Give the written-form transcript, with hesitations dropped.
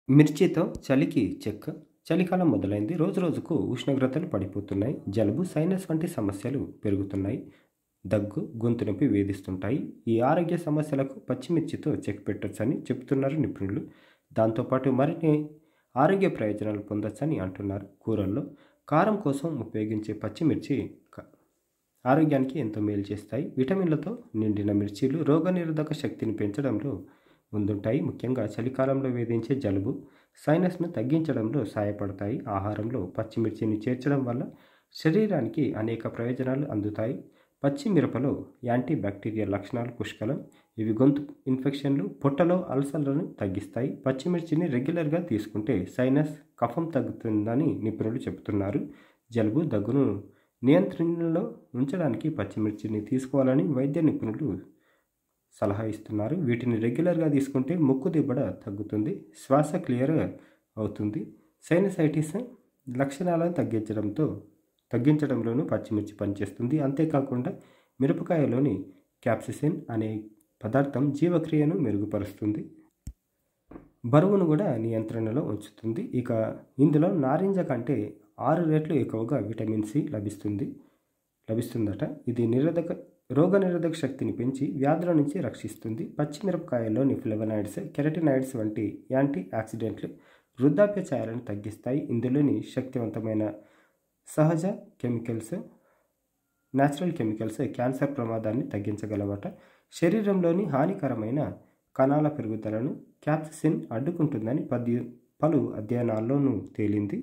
మిర్చితో చలికి చెక్. చలికాలం మొదలైంది. రోజురోజుకు ఉష్ణోగ్రతలు పడిపోతున్నాయి. జలుబు, సైనస్ వంటి సమస్యలు పెరుగుతున్నాయి. దగ్గు, గొంతు నొప్పి వేధిస్తుంటాయి. ఈ ఆరోగ్య సమస్యలకు పచ్చిమిర్చితో చెక్ పెట్టొచ్చని చెబుతున్నారు నిపుణులు. దాంతోపాటు మరిన్ని ఆరోగ్య ప్రయోజనాలు పొందొచ్చని అంటున్నారు. కూరల్లో కారం కోసం ఉపయోగించే పచ్చిమిర్చి ఆరోగ్యానికి ఎంతో మేలు చేస్తాయి. విటమిన్లతో నిండిన మిర్చీలు రోగనిరోధక శక్తిని పెంచడంలో ముందుంటాయి. ముఖ్యంగా చలికాలంలో వేధించే జలుబు, సైనస్ను తగ్గించడంలో సహాయపడతాయి. ఆహారంలో పచ్చిమిర్చిని చేర్చడం వల్ల శరీరానికి అనేక ప్రయోజనాలు అందుతాయి. పచ్చి మిరపలో యాంటీ బ్యాక్టీరియల్ లక్షణాలు పుష్కలం. ఇవి గొంతు ఇన్ఫెక్షన్లు, పొట్టలో అల్సర్లను తగ్గిస్తాయి. పచ్చిమిర్చిని రెగ్యులర్గా తీసుకుంటే సైనస్, కఫం తగ్గుతుందని నిపుణులు చెబుతున్నారు. జలుబు, దగ్గును నియంత్రణలో ఉంచడానికి పచ్చిమిర్చిని తీసుకోవాలని వైద్య నిపుణులు సలహా ఇస్తున్నారు. వీటిని రెగ్యులర్గా తీసుకుంటే ముక్కు దిబ్బడ తగ్గుతుంది, శ్వాస క్లియర్ అవుతుంది. సైనసైటిస్ లక్షణాలను తగ్గించడంలోనూ పచ్చిమిర్చి పనిచేస్తుంది. అంతేకాకుండా మిరపకాయలోని క్యాప్సిసిన్ అనే పదార్థం జీవక్రియను మెరుగుపరుస్తుంది. బరువును కూడా నియంత్రణలో ఉంచుతుంది. ఇక ఇందులో నారింజ కంటే 6 రెట్లు ఎక్కువగా విటమిన్ సి లభిస్తుందట. ఇది రోగనిరోధక శక్తిని పెంచి వ్యాధుల నుంచి రక్షిస్తుంది. పచ్చిమిరపకాయల్లోని ఫ్లేవనాయిడ్స్, కెరటినాయిడ్స్ వంటి యాంటీ ఆక్సిడెంట్లు వృద్ధాప్య ఛాయలను తగ్గిస్తాయి. ఇందులోని శక్తివంతమైన సహజ న్యాచురల్ కెమికల్స్ క్యాన్సర్ ప్రమాదాన్ని తగ్గించగలవట. శరీరంలోని హానికరమైన కణాల పెరుగుదలను క్యాప్సిసిన్ అడ్డుకుంటుందని పలు అధ్యయనాల్లోనూ తేలింది.